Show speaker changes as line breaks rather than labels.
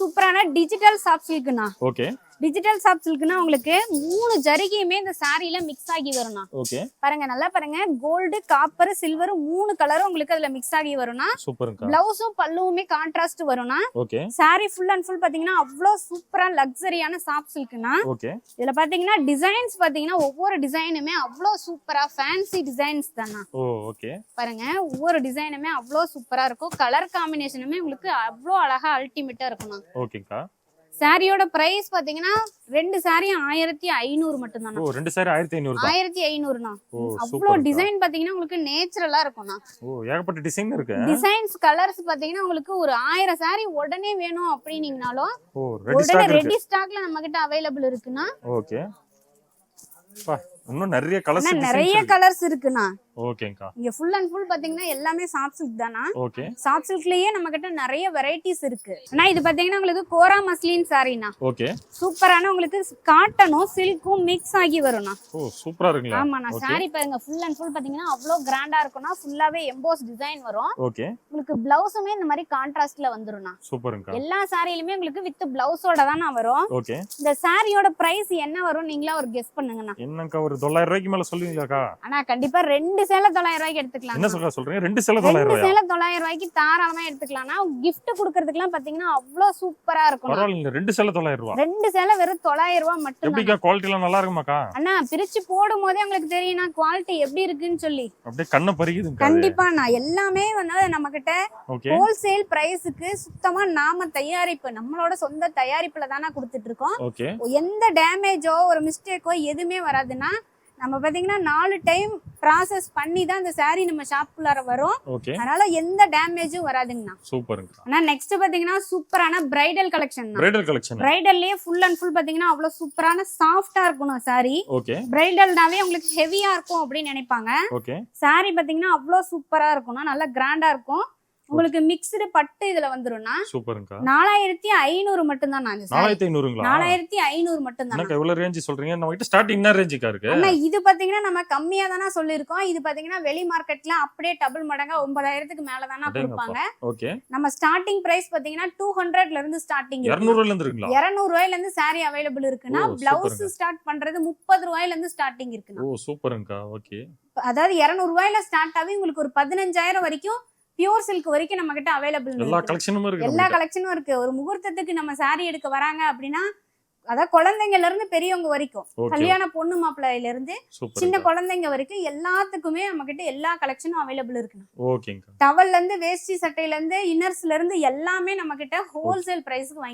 சூப்பரான digital soft சில்க்னா.
Okay.
Digital soft சில்க்னா உங்களுக்கு மூணு ஜரிகையுமே இந்த சாரியில மிக்ஸ் ஆகி வரும்னா.
ஓகே.
பாருங்க நல்லா பாருங்க, கோல்டு, காப்பர், சில்வர் மூணு கலரும் உங்களுக்கு அதுல மிக்ஸ் ஆகி வரும்னா.
சூப்பர்ங்க.
ப்ளவுஸும் பல்லுவுமே கான்ட்ராஸ்ட் வரும்னா.
Okay.
Sorry full and full பாத்தீங்கன்னா அவ்ளோ சூப்பரா லக்ஸரியான சாஃப்ட் சில்க்னா.
ஓகே.
இதுல பாத்தீங்கன்னா டிசைன்ஸ் பாத்தீங்கன்னா ஒவ்வொரு டிசைனுமே அவ்ளோ சூப்பரா ஃபேன்சி டிசைன்ஸ் தானா.
ஓ ஓகே.
பாருங்க ஒவ்வொரு டிசைனுமே அவ்ளோ சூப்பரா இருக்கும். கலர் காம்பினேஷனுமே உங்களுக்கு அவ்ளோ அழகா அல்டிமேட்டா இருக்கும்னா.
ஓகேக்கா.
சாரியோட பிரைஸ் பாத்தீங்கன்னா ரெண்டு சாரி 1500 மட்டும் தானா.
ஓ ரெண்டு சாரி 1500 தான்.
1500னா. அவ்ளோ டிசைன் பாத்தீங்கன்னா உங்களுக்கு நேச்சுரலா இருக்கும்னா.
ஓ ஏகப்பட்ட டிசைன் இருக்கு.
டிசைன்ஸ் கலர்ஸ் பாத்தீங்கன்னா உங்களுக்கு ஒரு 1000 சாரி உடனே வேணும் அப்படினீங்கனாலும்
உடனே
ரெடி ஸ்டாக்ல நம்ம கிட்ட அவேலபிள் இருக்குனா.
ஓகே. பா இன்னும் நிறைய கலர்ஸ்
நிறைய கலர்ஸ் இருக்குனா.
ஓகேங்கா.
இங்க ஃபுல் அண்ட் ஃபுல் பாத்தீங்கன்னா எல்லாமே சாஃப்ட் சில்க் தானா.
ஓகே.
சாஃப்ட் சில்க்லயே நம்ம கிட்ட நிறைய வெரைட்டிஸ் இருக்கு. ஆனா இது பாத்தீங்கன்னா உங்களுக்கு கோரா மஸ்லின் சாரினா.
ஓகே.
சூப்பரான உங்களுக்கு காட்டனும் சில்க்கும் மிக்ஸ் ஆகி வரும்னா.
ஓ சூப்பரா இருக்குங்க.
ஆமாண்ணா. சாரி பாருங்க ஃபுல் அண்ட் ஃபுல் பாத்தீங்கன்னா அவ்ளோ கிராண்டா இருக்கும்னா. ஃபுல்லாவே எம்போஸ் டிசைன் வரும்.
ஓகே.
உங்களுக்கு ப்ளவுஸுமே இந்த மாதிரி கான்ட்ராஸ்ட்ல வந்துரும்னா.
சூப்பர்ங்க.
எல்லா சாரியிலுமே உங்களுக்கு வித் ப்ளவுஸோட தான வரும்.
ஓகே.
இந்த சாரியோட பிரைஸ் என்ன வரும் நீங்களா ஒரு கெஸ் பண்ணுங்கண்ணா.
என்னங்க ஒரு 900 ரூபாய்க்கு மேல சொல்லுவீங்களாக்கா?
ஆனா கண்டிப்பா ரெண்டு சேலை 900 ரூபாய்க்கு எடுத்துக்கலாம்.
என்ன சொல்றீங்க? ரெண்டு சேலை 900 ரூபாயா?
ரெண்டு சேலை 900 ரூபாய்க்கு தாராளமா எடுத்துக்கலாம்னா. gift கொடுக்கிறதுக்குலாம் பாத்தீங்கன்னா அவ்ளோ சூப்பரா இருக்கும்.
பரவாயில்லை. ரெண்டு சேலை 900 ரூபாய்.
ரெண்டு சேலை வெறும் 900 ரூபாய் மட்டும்.
எப்படிக்கா குவாலிட்டி எல்லாம் நல்லா இருக்குமாக்கா?
அண்ணா பிரிச்சு போடும்போதே உங்களுக்கு தெரியும்னா குவாலிட்டி எப்படி இருக்குன்னு சொல்லி.
அப்படியே கண்ணை பறிக்குதுங்க.
கண்டிப்பா நான் எல்லாமே வந்து நம்ம கிட்ட ஹோல்சேல் பிரைஸ்க்கு சுத்தமா நாம தயாரிப்பு நம்மளோட சொந்த தயாரிப்புல தானா கொடுத்துட்டு இருக்கோம்.
ஓகே.
எந்த டேமேஜோ ஒரு மிஸ்டேக்கோ எதுவுமே வராதுன்னா. நம்ம பாத்தீங்கன்னா 4 டைம் ப்ராசஸ் பண்ணி தான் இந்த சாரி நம்ம ஷாப்புக்குள்ளார வரும். அதனால எந்த டேமேஜும் வராதுங்கண்ணா.
சூப்பருங்க.
ஆனா நெக்ஸ்ட் பாத்தீங்கன்னா சூப்பரான பிரைடல் கலெக்ஷன்.
Bridal collection.
பிரைடல்லயே ஃபுல் அண்ட் ஃபுல் பாத்தீங்கன்னா அவ்வளவு சூப்பரான சாஃப்ட்டா இருக்கணும் சாரி.
ஓகே.
பிரைடல்னாவே உங்களுக்கு ஹெவியா இருக்கும் அப்படின்னு நினைப்பாங்க.
ஓகே.
சாரி பாத்தீங்கன்னா அவ்வளவு சூப்பரா இருக்கும்னா. நல்லா கிராண்டா இருக்கும். உங்களுக்கு மிக்ஸ்டு பட்டு இதுல வந்துரும்னா.
சூப்பர்ங்க.
4500 மட்டும் தான்.
4500ங்களா?
4500 மட்டும் தான்.
என்ன இவ்வளவு ரேஞ்ச் சொல்றீங்க? நம்ம கிட்ட ஸ்டார்டிங் என்ன ரேஞ்சுக்கா இருக்கு?
அண்ணா இது பாத்தீங்கன்னா நம்ம கம்மியா தானா சொல்லிருக்கோம். இது பாத்தீங்கன்னா வெளி மார்க்கெட்ல அப்படியே டபுள் மடங்கா 9000க்கு மேல தானா கொடுப்பாங்க.
ஓகே.
நம்ம ஸ்டார்டிங் பிரைஸ் பாத்தீங்கன்னா 200ல இருந்து ஸ்டார்டிங் இருக்கு.
200ல இருந்து இருக்குங்களா?
200 ரூபாயில இருந்து சாரி அவேலபிள் இருக்குனா. ப்ளவுஸ் ஸ்டார்ட் பண்றது 30 ரூபாயில இருந்து ஸ்டார்டிங் இருக்குனா.
ஓ சூப்பர்ங்க. ஓகே.
அதாவது 200 ரூபாயில ஸ்டார்ட் ஆகி உங்களுக்கு ஒரு 15000 வரைக்கும் பியூர் சில்க் வரைக்கும் நம்ம கிட்ட அவேலபிள் இருக்கு.
எல்லா கலெக்ஷனும் இருக்கு.
எல்லா கலெக்ஷனும் இருக்கு. ஒரு முகூர்த்தத்துக்கு நம்ம சாரி எடுக்க வராங்க அப்படின்னா அதாவது குழந்தைங்கல இருந்து பெரியவங்க வரைக்கும், கல்யாண பொண்ணு மாப்பிள்ளையில இருந்து சின்ன குழந்தைங்க வரைக்கும் எல்லாத்துக்குமே நம்ம கிட்ட எல்லா கலெக்ஷனும் அவைலபிள் இருக்கு.
ஓகேங்க.
டவல்ல இருந்து வேஷ்டி சட்டையில இருந்து இன்னர்ஸ்ல இருந்து எல்லாமே நம்ம கிட்ட ஹோல்சேல் பிரைஸ்க்கு